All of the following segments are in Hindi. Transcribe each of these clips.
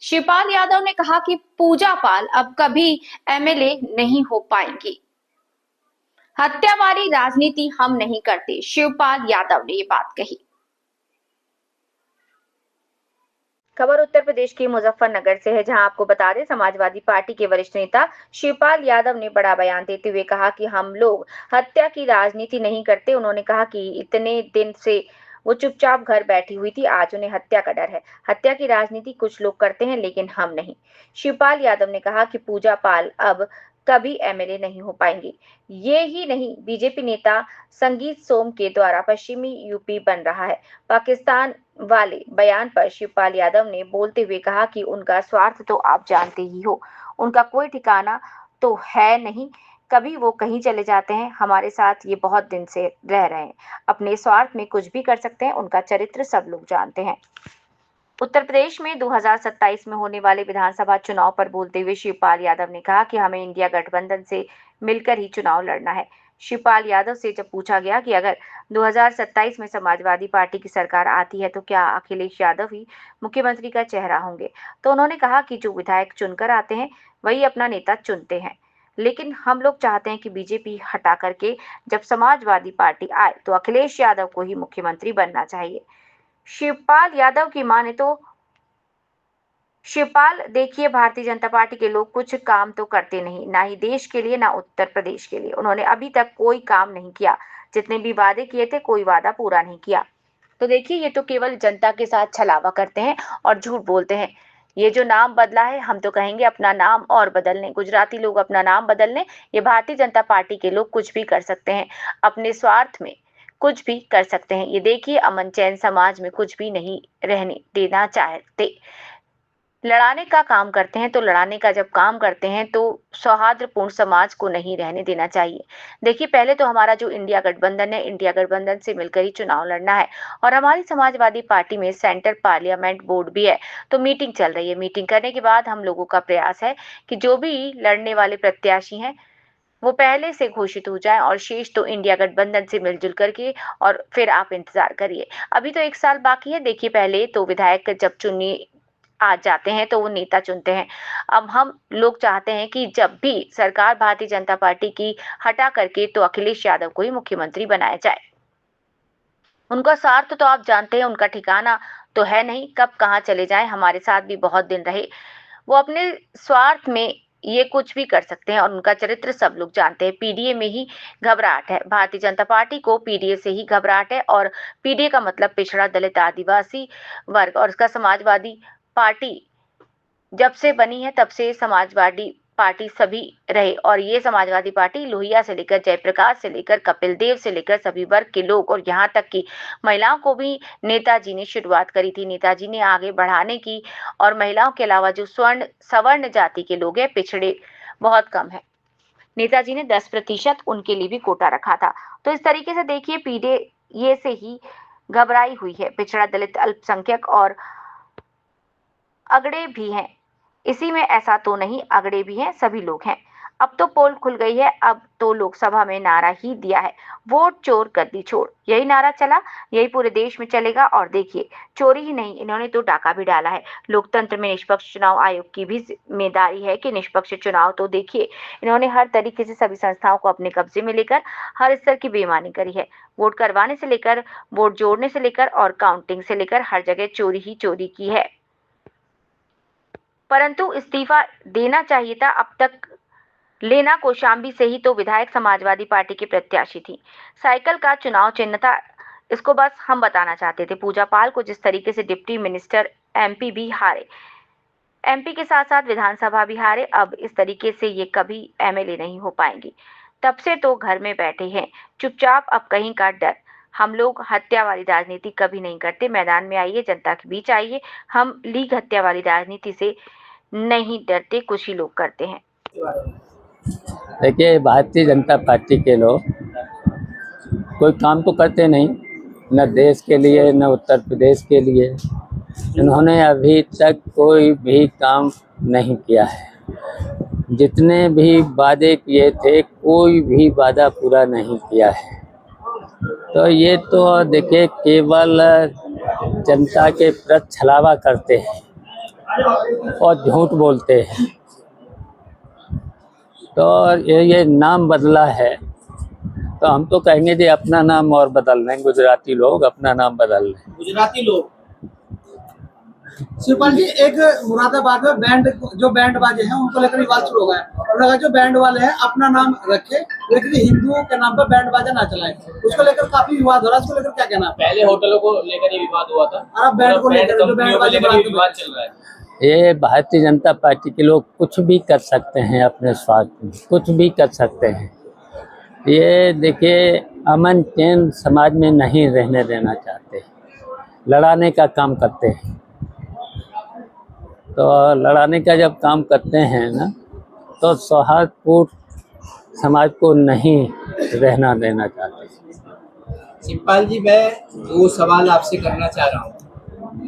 शिवपाल यादव ने कहा कि पूजा पाल अब कभी एमएलए नहीं हो पाएंगी। हत्या वाली राजनीति हम नहीं करते, शिवपाल यादव ने ये बात कही। खबर उत्तर प्रदेश के मुजफ्फरनगर से है, जहां आपको बता दें समाजवादी पार्टी के वरिष्ठ नेता शिवपाल यादव ने बड़ा बयान देते हुए कहा कि हम लोग हत्या की राजनीति नहीं करते। उन्होंने कहा कि इतने दिन से वो चुपचाप घर बैठी हुई थी, आज उन्हें हत्या का डर है। हत्या की राजनीति कुछ लोग करते हैं लेकिन हम नहीं। शिवपाल यादव ने कहा कि पूजा पाल अब कभी एमएलए नहीं हो पाएंगी। ये ही नहीं, बीजेपी नेता संगीत सोम के द्वारा पश्चिमी यूपी बन रहा है। पाकिस्तान वाले बयान पर शिवपाल यादव ने बोलते हुए कहा कि उनका स्वार्थ तो आप जानते ही हो, उनका कोई ठिकाना तो है नहीं, कभी वो कहीं चले जाते हैं। हमारे साथ ये बहुत दिन से रह रहे हैं, अपने स्वार्थ में कुछ भी कर सकते हैं, उनका चरित्र सब लोग जानते हैं। उत्तर प्रदेश में 2027 में होने वाले विधानसभा चुनाव पर बोलते हुए शिवपाल यादव ने कहा कि हमें इंडिया गठबंधन से मिलकर ही चुनाव लड़ना है। शिवपाल यादव से जब पूछा गया कि अगर 2027 में समाजवादी पार्टी की सरकार आती है तो क्या अखिलेश यादव ही मुख्यमंत्री का चेहरा होंगे, तो उन्होंने कहा कि जो विधायक चुनकर आते हैं वही अपना नेता चुनते हैं, लेकिन हम लोग चाहते हैं कि बीजेपी हटा करके जब समाजवादी पार्टी आए तो अखिलेश यादव को ही मुख्यमंत्री बनना चाहिए। शिवपाल यादव की माने तो शिवपाल देखिए, भारतीय जनता पार्टी के लोग कुछ काम तो करते नहीं, ना ही देश के लिए ना उत्तर प्रदेश के लिए। उन्होंने अभी तक कोई काम नहीं किया, जितने भी वादे किए थे कोई वादा पूरा नहीं किया। तो देखिए, ये तो केवल जनता के साथ छलावा करते हैं और झूठ बोलते हैं। ये जो नाम बदला है, हम तो कहेंगे अपना नाम और बदल लें, गुजराती लोग अपना नाम बदल लें। ये भारतीय जनता पार्टी के लोग कुछ भी कर सकते हैं, अपने स्वार्थ में कुछ भी कर सकते हैं। ये देखिए, अमन चैन समाज में कुछ भी नहीं रहने देना चाहते। लड़ाने का काम करते हैं तो लड़ाने का जब काम करते हैं तो सौहार्दपूर्ण समाज को नहीं रहने देना चाहिए। देखिए, पहले तो हमारा जो इंडिया गठबंधन है, इंडिया गठबंधन से मिलकर ही चुनाव लड़ना है और हमारी समाजवादी पार्टी में सेंट्रल पार्लियामेंट बोर्ड भी है, तो मीटिंग चल रही है। मीटिंग करने के बाद हम लोगों का प्रयास है कि जो भी लड़ने वाले प्रत्याशी हैं वो पहले से घोषित हो जाए और शेष तो इंडिया गठबंधन से मिलजुल करके, और फिर आप इंतजार करिए। अभी तो 1 साल बाकी है। देखिए, पहले तो विधायक जब चुनने आ जाते हैं तो वो नेता चुनते हैं। अब हम लोग चाहते हैं कि जब भी सरकार भारतीय जनता पार्टी की हटा करके तो अखिलेश यादव को ही मुख्यमंत्री बनाया जाए। उनका स्वार्थ तो आप जानते हैं, उनका ठिकाना तो है नहीं, कब कहाँ चले जाएं। हमारे साथ भी बहुत दिन रहे, वो अपने स्वार्थ में ये कुछ भी कर सकते हैं और उनका चरित्र सब लोग जानते हैं। पीडीए में ही घबराहट है, भारतीय जनता पार्टी को पीडीए से ही घबराहट है, और पीडीए का मतलब पिछड़ा दलित आदिवासी वर्ग, और उसका समाजवादी पार्टी जब से बनी है तब से समाजवादी पार्टी सभी रहे, और ये समाजवादी पार्टी लोहिया से लेकर जयप्रकाश से लेकर कपिल देव से लेकर सभी वर्ग के लोग और यहाँ तक कि महिलाओं को भी नेताजी ने शुरुआत करी थी, नेताजी ने आगे बढ़ाने की। और महिलाओं के अलावा जो स्वर्ण सवर्ण जाति के लोग हैं, पिछड़े बहुत कम है, नेताजी ने 10% उनके लिए भी कोटा रखा था। तो इस तरीके से देखिए, पीडीए से ही घबराई हुई है, पिछड़ा दलित अल्पसंख्यक और अगड़े भी हैं। इसी में ऐसा तो नहीं, अगड़े भी हैं, सभी लोग हैं। अब तो पोल खुल गई है, अब तो लोकसभा में नारा ही दिया है, वोट चोर गद्दी छोड़। यही नारा चला, यही पूरे देश में चलेगा। और देखिए, चोरी ही नहीं, इन्होंने तो डाका भी डाला है। लोकतंत्र में निष्पक्ष चुनाव आयोग की भी जिम्मेदारी है कि निष्पक्ष चुनाव, तो देखिए इन्होंने हर तरीके से सभी संस्थाओं को अपने कब्जे में लेकर हर स्तर की बेईमानी करी है। वोट करवाने से लेकर, वोट जोड़ने से लेकर और काउंटिंग से लेकर हर जगह चोरी ही चोरी की है। परंतु इस्तीफा देना चाहिए था, अब तक लेना कौशाम्बी से ही तो विधायक समाजवादी पार्टी की प्रत्याशी थी। साइकिल का चुनाव चिन्ह था, इसको बस हम बताना चाहते थे। पूजा पाल को जिस तरीके से डिप्टी मिनिस्टर एमपी भी हारे, एमपी के साथ साथ विधानसभा भी हारे, अब इस तरीके से ये कभी एमएलए नहीं हो पाएंगी। तब से तो घर में बैठे हैं चुपचाप, अब कहीं का डर। हम लोग हत्या वाली राजनीति कभी नहीं करते, मैदान में आइए, जनता के बीच आइए। हम लीग हत्या वाली राजनीति से नहीं डरते, कुछ ही लोग करते हैं। देखिए, भारतीय जनता पार्टी के लोग कोई काम तो करते नहीं, न देश के लिए न उत्तर प्रदेश के लिए। इन्होंने अभी तक कोई भी काम नहीं किया है। जितने भी वादे किए थे, कोई भी वादा पूरा नहीं किया है। तो ये तो देखिए, केवल जनता के प्रति छलावा करते हैं। और झूठ बोलते हैं। तो ये नाम बदला है, तो हम तो कहेंगे जी अपना नाम और बदल लें, गुजराती लोग अपना नाम बदल लें। गुजराती लोग। शिवपाल जी, एक मुरादाबाद में बैंड बाजे हैं उनको लेकर विवाद शुरू हो गया है। उन्होंने कहा जो बैंड वाले हैं अपना नाम रखे, लेकिन हिंदुओं के नाम पर बैंड बाजा ना चलाएं। उसको लेकर काफी विवाद हो रहा है, उसको लेकर क्या कहना है? पहले होटलों को लेकर ये विवाद हुआ था, और अब बैंड को लेकर जो बैंड बाजे विवाद चल रहा है। ये भारतीय जनता पार्टी के लोग कुछ भी कर सकते हैं, अपने स्वार्थ में कुछ भी कर सकते हैं। ये देखिए, अमन चैन समाज में नहीं रहने देना चाहते, लड़ाने का काम करते हैं। तो लड़ाने का जब काम करते हैं ना, तो सौहार्दपूर्ण समाज को नहीं रहना देना चाहते। शिवपाल जी, मैं दो सवाल आपसे करना चाह रहा हूँ।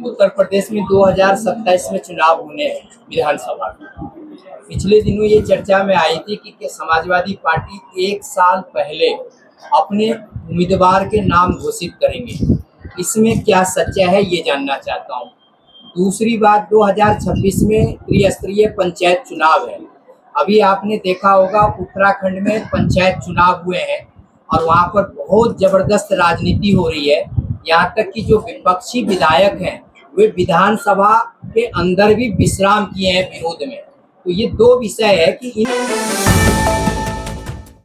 उत्तर प्रदेश में 2027 में चुनाव होने हैं विधानसभा के। पिछले दिनों ये चर्चा में आई थी कि समाजवादी पार्टी 1 साल पहले अपने उम्मीदवार के नाम घोषित करेंगे। इसमें क्या सच्चा है, ये जानना चाहता हूँ। दूसरी बात, 2026 में त्रिस्तरीय पंचायत चुनाव है। अभी आपने देखा होगा उत्तराखंड में पंचायत चुनाव हुए हैं और वहाँ पर बहुत जबरदस्त राजनीति हो रही है। यहाँ तक कि जो विपक्षी विधायक हैं वे विधानसभा के अंदर भी विश्राम किए हैं विरोध में। तो ये दो विषय है कि इन